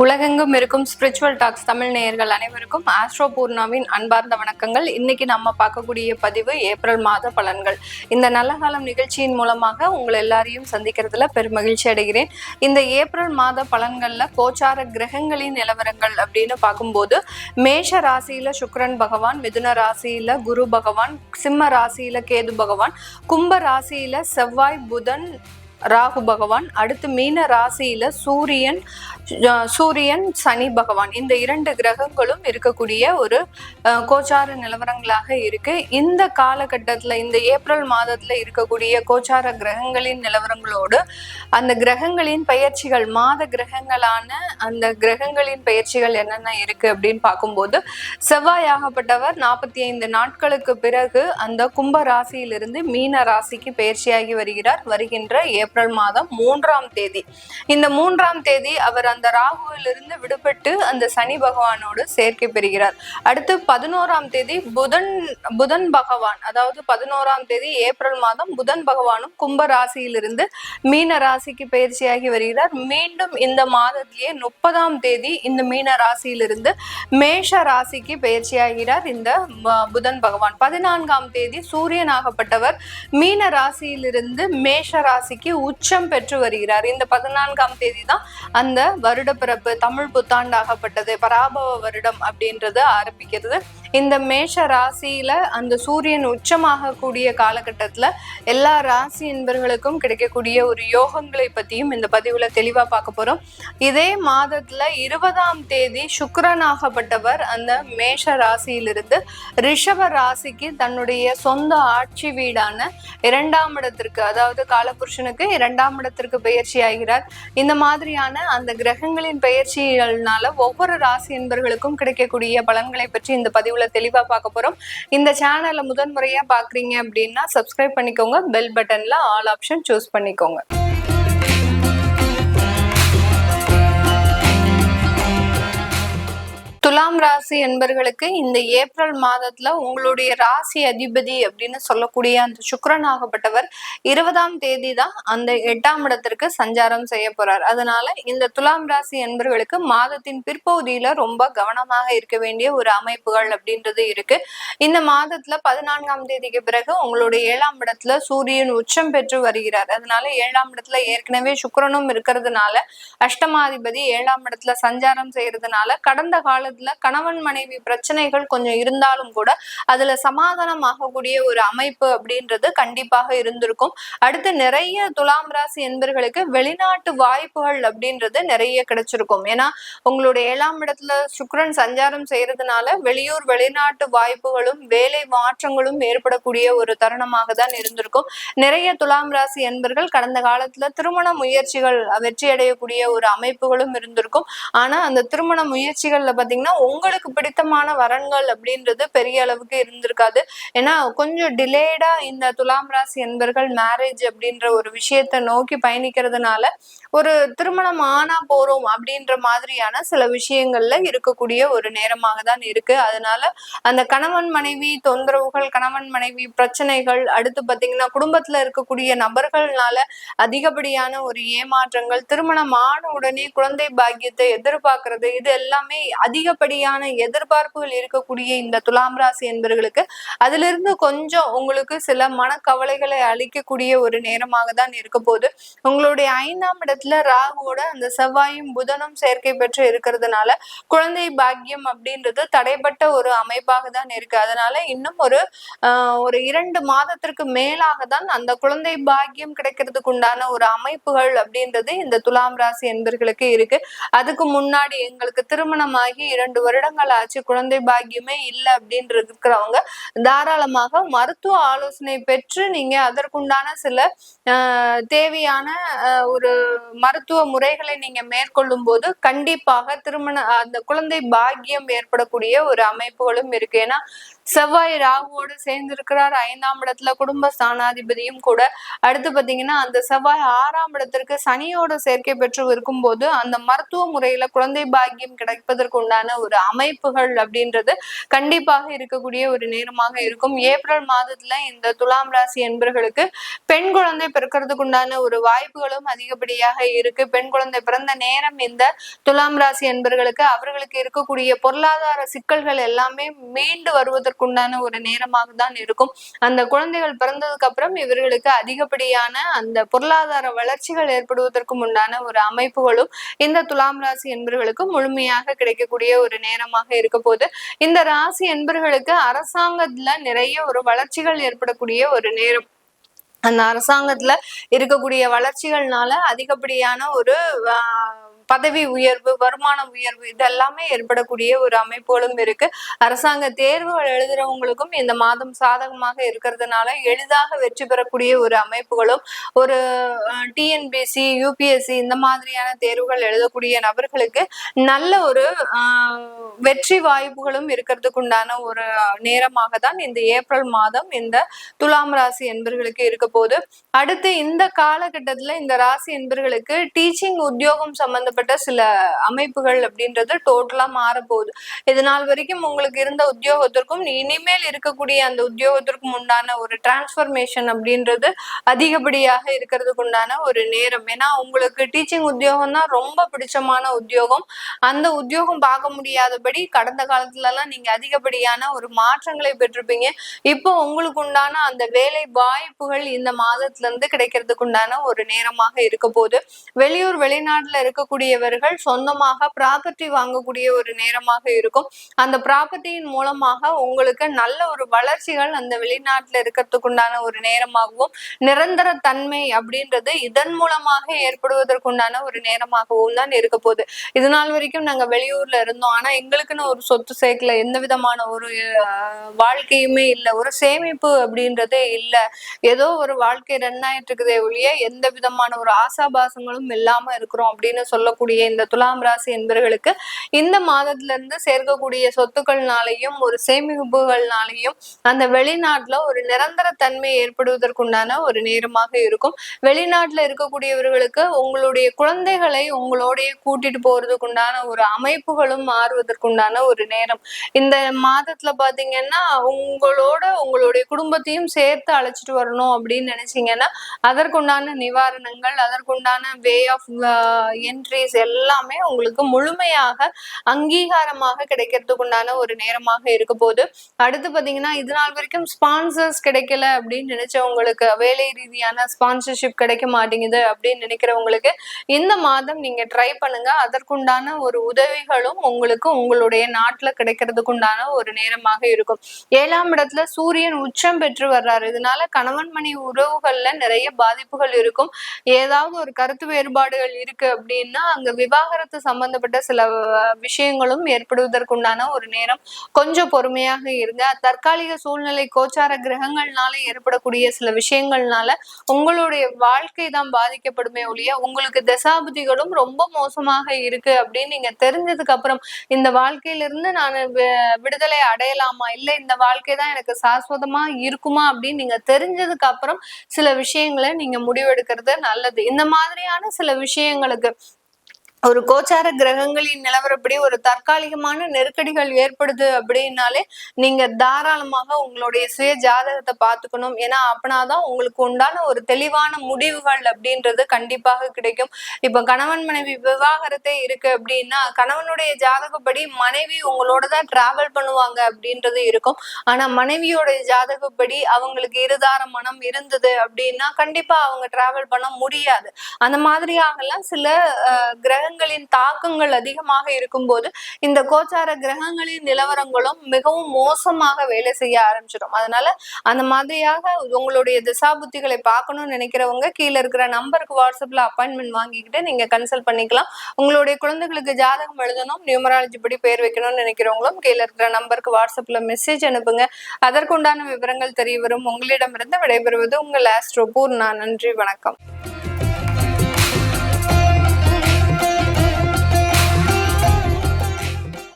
உலகெங்கும் இருக்கும் spiritual tax Tamil நேயர்கள் அனைவருக்கும் ஆஸ்ட்ரோ பூர்ணாவின் அன்பார்ந்த வணக்கங்கள். இன்னைக்கு நம்ம பார்க்கக்கூடிய பதிவு ஏப்ரல் மாத பலன்கள். இந்த நல்ல காலம் நிகழ்ச்சியின் மூலமாக உங்களை எல்லாரையும் சந்திக்கிறதுல பெருமகிழ்ச்சி அடைகிறேன். இந்த ஏப்ரல் மாத பலன்கள்ல கோச்சார கிரகங்களின் நிலவரங்கள் அப்படின்னு பார்க்கும்போது, மேஷ ராசியில சுக்கிரன் பகவான், மிதுன ராசியில குரு பகவான், சிம்ம ராசியில கேது பகவான், கும்ப ராசியில செவ்வாய் புதன் ராகு பகவான், அடுத்து மீன ராசியில சூரியன் சனி பகவான், இந்த இரண்டு கிரகங்களும் இருக்கக்கூடிய ஒரு கோச்சார நிலவரங்களாக இருக்கு. இந்த காலகட்டத்துல இந்த ஏப்ரல் மாதத்துல இருக்கக்கூடிய கோச்சார கிரகங்களின் நிலவரங்களோடு அந்த கிரகங்களின் பயிற்சிகள், மாத கிரகங்களான அந்த கிரகங்களின் பயிற்சிகள் என்னென்ன இருக்கு அப்படின்னு பார்க்கும்போது, செவ்வாயாகப்பட்டவர் 45 நாட்களுக்கு பிறகு அந்த கும்ப ராசியிலிருந்து மீன ராசிக்கு பயிற்சியாகி வருகின்ற ஏப்ரல் மாதம் 3ஆம் தேதி. இந்த 3ஆம் தேதி அவர் அந்த ராகுவிலிருந்து விடுபட்டு அந்த சனி பகவானோடு சேர்க்கை பெறுகிறார். அடுத்து 11ஆம் தேதி புதன் பகவான், அதாவது 11ஆம் தேதி ஏப்ரல் மாதம் புதன் பகவானும் கும்ப ராசியிலிருந்து மீன ராசிக்கு பயிற்சியாகி வருகிறார். மீண்டும் இந்த மாதத்திலேயே 30ஆம் தேதி இந்த மீன ராசியிலிருந்து மேஷ ராசிக்கு பயிற்சியாகிறார் இந்த புதன் பகவான். 14ஆம் தேதி சூரியனாகப்பட்டவர் மீன ராசியிலிருந்து மேஷ ராசிக்கு உச்சம் பெற்று வருகிறார். இந்த 14ஆம் தேதி தான் அந்த வருட பிறப்பு, தமிழ் புத்தாண்டாகப்பட்டது, பராபவ வருடம் அப்படின்றது ஆரம்பிக்கிறது. இந்த மேஷ ராசியில அந்த சூரியன் உச்சமாக கூடிய காலகட்டத்துல எல்லா ராசி என்பர்களுக்கும் கிடைக்கக்கூடிய ஒரு யோகங்களை பத்தியும் இந்த பதிவுல தெளிவா பார்க்க போறோம். இதே மாதத்துல 20ஆம் தேதி சுக்கிரனாகப்பட்டவர் அந்த மேஷ ராசியிலிருந்து ரிஷப ராசிக்கு தன்னுடைய சொந்த ஆட்சி வீடான 2ஆம் இடத்திற்கு, அதாவது காலபுருஷனுக்கு 2ஆம் இடத்திற்கு பயிற்சி ஆகிறார். இந்த மாதிரியான அந்த கிரகங்களின் பயிற்சிகள்னால ஒவ்வொரு ராசி என்பர்களுக்கும் கிடைக்கக்கூடிய பலன்களை பற்றி இந்த பதிவுல தெளிவா பார்க்க போறோம். இந்த சேனலை முதன்முறையா பாக்குறீங்க அப்படின்னா சப்ஸ்கிரைப் பண்ணிக்கோங்க, பெல் பட்டன்ல ஆல் ஆப்ஷன் சூஸ் பண்ணிக்கோங்க. துலாம் ராசி என்பர்களுக்கு இந்த ஏப்ரல் மாதத்துல உங்களுடைய ராசி அதிபதி அப்படின்னு சொல்லக்கூடிய அந்த சுக்கிரனாகப்பட்டவர் 20ஆம் தேதி தான் அந்த 8ஆம் இடத்திற்கு சஞ்சாரம் செய்ய போறார். அதனால இந்த துலாம் ராசி என்பர்களுக்கு மாதத்தின் பிற்பகுதியில ரொம்ப கவனமாக இருக்க வேண்டிய ஒரு அமைப்புகள் அப்படின்றது இருக்கு. இந்த மாதத்துல 14ஆம் தேதிக்கு பிறகு உங்களுடைய 7ஆம் இடத்துல சூரியன் உச்சம் பெற்று வருகிறார். அதனால 7ஆம் இடத்துல ஏற்கனவே சுக்கிரனும் இருக்கிறதுனால அஷ்டமாதிபதி 7ஆம் இடத்துல சஞ்சாரம் செய்யறதுனால கடந்த காலத்துல கணவன் மனைவி பிரச்சனைகள் கொஞ்சம் இருந்தாலும் கூட அதுல சமாதானம் ஆகக்கூடிய ஒரு அமைப்பு அப்படின்றது கண்டிப்பாக இருந்திருக்கும். அடுத்து நிறைய துலாம் ராசி என்பர்களுக்கு வெளிநாட்டு வாய்ப்புகள் அப்படின்றது நிறைய கிடைச்சிருக்கும். ஏன்னா உங்களுடைய 7ஆம் இடத்துல சுக்கிரன் சஞ்சாரம் செய்யறதுனால வெளியூர் வெளிநாட்டு வாய்ப்புகளும் வேலை மாற்றங்களும் ஏற்படக்கூடிய ஒரு தருணமாக தான் இருந்திருக்கும். நிறைய துலாம் ராசி என்பர்கள் கடந்த காலத்துல திருமண முயற்சிகள் வெற்றி அடையக்கூடிய ஒரு அமைப்புகளும் இருந்திருக்கும். ஆனா அந்த திருமண முயற்சிகள்ல பாத்தீங்கன்னா உங்களுக்கு பிடித்தமான வரன்கள் அப்படின்றது பெரிய அளவுக்கு இருந்திருக்காது. ஏன்னா கொஞ்சம் டிலேடா இந்த துலாம் ராசி என்பர்கள் மேரேஜ் அப்படின்ற ஒரு விஷயத்த நோக்கி பயணிக்கிறதுனால ஒரு திருமணம் ஆனா போறோம் அப்படின்ற மாதிரியான சில விஷயங்கள்ல இருக்கக்கூடிய ஒரு நேரமாக தான் இருக்கு. அதனால அந்த கணவன் மனைவி தொந்தரவுகள், கணவன் மனைவி பிரச்சனைகள், அடுத்து பாத்தீங்கன்னா குடும்பத்துல இருக்கக்கூடிய நபர்கள்னால அதிகப்படியான ஒரு ஏமாற்றங்கள், திருமணம் ஆன உடனே குழந்தை பாக்கியத்தை எதிர்பார்க்கறது, இது எல்லாமே அதிகப்படியான எதிர்பார்ப்புகள் இருக்கக்கூடிய இந்த துலாம் ராசி என்பர்களுக்கு அதுல இருந்து கொஞ்சம் உங்களுக்கு சில மனக்கவலைகளை அளிக்கக்கூடிய ஒரு நேரமாக தான் இருக்க போகுது. உங்களுடைய 5ஆம் இடத்துல ராகுவோட அந்த செவ்வாயும் புதனும் சேர்க்கை பெற்று இருக்கிறதுனால குழந்தை பாக்கியம் அப்படின்றது தடைப்பட்ட ஒரு அமைப்பாக தான் இருக்கு. அதனால இன்னும் ஒரு 2 மாதத்திற்கு மேலாக தான் அந்த குழந்தை பாக்கியம் கிடைக்கிறதுக்கு உண்டான ஒரு அமைப்புகள் அப்படின்றது இந்த துலாம் ராசி என்பர்களுக்கு இருக்கு. அதுக்கு முன்னாடி எங்களுக்கு திருமணமாகி 2 வருடங்கள் ஆச்சு, குழந்தை பாக்கியமே இல்லை அப்படின்னு இருக்கிறவங்க தாராளமாக மருத்துவ ஆலோசனை பெற்று நீங்க அதற்குண்டான சில தேவையான ஒரு மருத்துவ முறைகளை நீங்க மேற்கொள்ளும் போது கண்டிப்பாக அந்த குழந்தை பாக்கியம் ஏற்படக்கூடிய ஒரு அமைப்புகளும் இருக்கு. ஏன்னா செவ்வாய் ராகுவோடு சேர்ந்து இருக்கிறார் 5ஆம் இடத்துல, குடும்ப ஸ்தானாதிபதியும் கூட. அடுத்து பாத்தீங்கன்னா அந்த செவ்வாய் 6ஆம் இடத்திற்கு சனியோட சேர்க்கை பெற்று இருக்கும்போது அந்த மருத்துவ முறையில குழந்தை பாக்கியம் கிடைப்பதற்கு உண்டான ஒரு அமைப்புகள் அப்படின்றது கண்டிப்பாக இருக்கக்கூடிய ஒரு நேரமாக இருக்கும். ஏப்ரல் மாதத்துல இந்த துலாம் ராசி என்பர்களுக்கு பெண் குழந்தை பிறக்கிறதுக்கு உண்டான ஒரு வாய்ப்புகளும் அதிகப்படியாக இருக்கு. பெண் குழந்தை பிறந்த நேரம் இந்த துலாம் ராசி என்பர்களுக்கு அவர்களுக்கு இருக்கக்கூடிய பொருளாதார சிக்கல்கள் எல்லாமே மீண்டு வருவதற்குண்டான ஒரு நேரமாக தான் இருக்கும். அந்த குழந்தைகள் பிறந்ததுக்கு அப்புறம் இவர்களுக்கு அதிகப்படியான அந்த பொருளாதார வளர்ச்சிகள் ஏற்படுவதற்கும் உண்டான ஒரு அமைப்புகளும் இந்த துலாம் ராசி என்பர்களுக்கு முழுமையாக கிடைக்கக்கூடிய ஒரு நேரமாக இருக்க போது. இந்த ராசி என்பர்களுக்கு அரசாங்கத்துல நிறைய ஒரு வளர்ச்சிகள் ஏற்படக்கூடிய ஒரு நேரம். அந்த அரசாங்கத்துல இருக்கக்கூடிய வளர்ச்சிகள்னால அதிகப்படியான ஒரு பதவி உயர்வு, வருமான உயர்வு இதெல்லாமே ஏற்படக்கூடிய ஒரு அமைப்புகளும் இருக்கு. அரசாங்க தேர்வுகள் எழுதுறவங்களுக்கும் இந்த மாதம் சாதகமாக இருக்கிறதுனால எளிதாக வெற்றி பெறக்கூடிய ஒரு அமைப்புகளும், ஒரு டிஎன்பிஎஸ்சி, யூபிஎஸ்சி இந்த மாதிரியான தேர்வுகள் எழுதக்கூடிய நபர்களுக்கு நல்ல ஒரு வெற்றி வாய்ப்புகளும் இருக்கிறதுக்கு உண்டான ஒரு நேரமாக தான் இந்த ஏப்ரல் மாதம் இந்த துலாம் ராசி என்பர்களுக்கு இருக்க போது. அடுத்து இந்த காலகட்டத்துல இந்த ராசி என்பர்களுக்கு டீச்சிங் உத்தியோகம் சம்பந்தப்பட்ட சில அமைப்புகள் அப்படின்றது டோட்டலா மாறப்போகுது. இது நாள் வரைக்கும் உங்களுக்கு இருந்த உத்தியோகத்திற்கும் இனிமேல் இருக்கக்கூடிய அந்த உத்தியோகத்திற்கும் உண்டான ஒரு டிரான்ஸ்பர்மேஷன் அப்படின்றது அதிகப்படியாக இருக்கிறதுக்கு உண்டான ஒரு நேரம். ஏன்னா உங்களுக்கு டீச்சிங் உத்தியோகம் தான் ரொம்ப பிடிச்சமான உத்தியோகம். அந்த உத்தியோகம் பார்க்க முடியாதபடி கடந்த காலத்துல எல்லாம் நீங்க அதிகப்படியான ஒரு மாற்றங்களை பெற்றிருப்பீங்க. இப்போ உங்களுக்கு உண்டான அந்த வேலை வாய்ப்புகள் இந்த மாதத்துல இருந்து கிடைக்கிறதுக்கு உண்டான ஒரு நேரமாக இருக்க போது. வெளியூர் வெளிநாட்டுல இருக்கக்கூடியவர்கள் சொந்தமாக ப்ராப்பர்ட்டி வாங்கக்கூடிய ஒரு நேரமாக இருக்கும். அந்த ப்ராப்பர்ட்டியின் மூலமாக உங்களுக்கு நல்ல ஒரு வளர்ச்சிகள் அந்த வெளிநாட்டுல இருக்கிறதுக்கு உண்டான ஒரு நேரமாகவும், நிரந்தர தன்மை அப்படின்றது இதன் மூலமாக ஏற்படுவதற்குண்டான ஒரு நேரமாகவும் தான் இருக்க போகுது. இது நாள் வரைக்கும் நாங்க வெளியூர்ல இருந்தோம், ஆனா எங்களுக்குன்னு ஒரு சொத்து சேர்க்கல, எந்த விதமான ஒரு வாழ்க்கையுமே இல்லை, ஒரு சேமிப்பு அப்படின்றதே இல்லை, ஏதோ ஒரு வாழ்க்கை ரன் ஆயிட்டு இருக்குதே ஒழிய எந்த விதமான ஒரு ஆசாபாசங்களும் இல்லாம இருக்கிறோம் அப்படின்னு சொல்லக்கூடிய இந்த துலாம் ராசி என்பவர்களுக்கு இந்த மாதத்துல இருந்து சேர்க்கக்கூடிய சொத்துக்கள்னாலையும் ஒரு சேமிப்புகள்னாலையும் அந்த வெளிநாட்டுல ஒரு நிரந்தர தன்மை ஏற்படுவதற்குண்டான ஒரு நேரமாக இருக்கும். வெளிநாட்டுல இருக்கக்கூடியவர்களுக்கு உங்களுடைய குழந்தைகளை உங்களோடைய கூட்டிட்டு போறதுக்குண்டான ஒரு அமைப்புகளும் மாறுவதற்குண்டான ஒரு நேரம். இந்த மாதத்துல பாத்தீங்கன்னா உங்களுடைய குடும்பத்தையும் சேர்த்து அழைச்சிட்டு வரணும் அப்படின்னு நினைச்சீங்கன்னா அதற்குண்டான நிவாரணங்கள், அதற்குண்டான வே ஆஃப் என்ட்ரிஸ் எல்லாமே உங்களுக்கு முழுமையாக அங்கீகாரமாக கிடைக்கிறதுக்கு உண்டான ஒரு நேரமாக இருக்க போது. அடுத்து பாத்தீங்கன்னா இது நாள் வரைக்கும் ஸ்பான்சர்ஸ் கிடைக்கல அப்படின்னு நினைச்சவங்களுக்கு, வேலை ரீதியான ஸ்பான்சர்ஷிப் கிடைக்க மாட்டேங்குது அப்படின்னு நினைக்கிறவங்களுக்கு இந்த மாதம் நீங்க ட்ரை பண்ணுங்க. அதற்குண்டான ஒரு உதவிகளும் உங்களுக்கு உங்களுடைய நாட்டுல கிடைக்கிறதுக்கு உண்டான ஒரு நேரமாக இருக்கும். 7ஆம் இடத்துல சூரியன் உச்சம் பெற்று வர்றாரு. இதனால கணவன் மனைவி உறவுகள்ல நிறைய பாதிப்புகள் இருக்கும். ஏதாவது ஒரு கருத்து வேறுபாடுகள் இருக்கு அப்படின்னா அங்க விவாகரத்து சம்பந்தப்பட்ட சில விஷயங்களும் ஏற்படுவதற்குண்டான ஒரு நேரம். கொஞ்சம் பொறுமையாக இருங்க. தற்காலிக சூழ்நிலை கோச்சார கிரகங்கள்னால ஏற்படக்கூடிய சில விஷயங்கள்னால உங்களுடைய வாழ்க்கை தான் பாதிக்கப்படுமே ஒழிய உங்களுக்கு தசாபுதிகளும் ரொம்ப மோசமாக இருக்கு அப்படின்னு நீங்க தெரிஞ்சதுக்கு அப்புறம் இந்த வாழ்க்கையிலிருந்து நான் விடுதலை அடையலாமா, இல்ல இந்த வாழ்க்கை தான் எனக்கு சாஸ்வதமா இருக்குமா அப்படின்னு நீங்க தெரிஞ்சதுக்கு அப்புறம் சில விஷயங்களை நீங்க முடிவெடுக்கிறது நல்லது. இந்த மாதிரியான சில விஷயங்களுக்கு ஒரு கோச்சார கிரகங்களின் நிலவரப்படி ஒரு தற்காலிகமான நெருக்கடிகள் ஏற்படுது அப்படின்னாலே நீங்க தாராளமாக உங்களுடைய சுய ஜாதகத்தை பார்த்துக்கணும். ஏன்னா அப்படின்னாதான் உங்களுக்கு உண்டான ஒரு தெளிவான முடிவுகள் அப்படின்றது கண்டிப்பாக கிடைக்கும். இப்ப கணவன் மனைவி விவாகரத்தே இருக்கு அப்படின்னா கணவனுடைய ஜாதகப்படி மனைவி உங்களோட தான் டிராவல் பண்ணுவாங்க அப்படின்றது இருக்கும். ஆனா மனைவியோடைய ஜாதகப்படி அவங்களுக்கு இருதார மனம் இருந்தது அப்படின்னா கண்டிப்பா அவங்க டிராவல் பண்ண முடியாது. அந்த மாதிரியாகலாம் சில கிரக தாக்கங்கள் அதிகமாக இருக்கும் போது இந்த கோச்சார கிரகங்களின் நிலவரங்களும் மிகவும் மோசமாக வேலை செய்ய ஆரம்பிச்சிடும். அதனால அந்த மாதிரியாக உங்களுடைய திசாபுத்திகளை பார்க்கணும்னு நினைக்கிறவங்க கீழே இருக்கிற நம்பருக்கு வாட்ஸ்அப்ல அப்பாயின்மெண்ட் வாங்கிக்கிட்டு நீங்க கன்சல்ட் பண்ணிக்கலாம். உங்களுடைய குழந்தைகளுக்கு ஜாதகம் எழுதணும், நியூமராலஜி படி பேர் வைக்கணும்னு நினைக்கிறவங்களும் கீழே இருக்கிற நம்பருக்கு வாட்ஸ்அப்ல மெசேஜ் அனுப்புங்க. அதற்குண்டான விவரங்கள் தெரிய வரும். உங்களிடமிருந்து விடைபெறுவது உங்கள் ஆஸ்ட்ரோ பூர்ணா. நன்றி, வணக்கம்.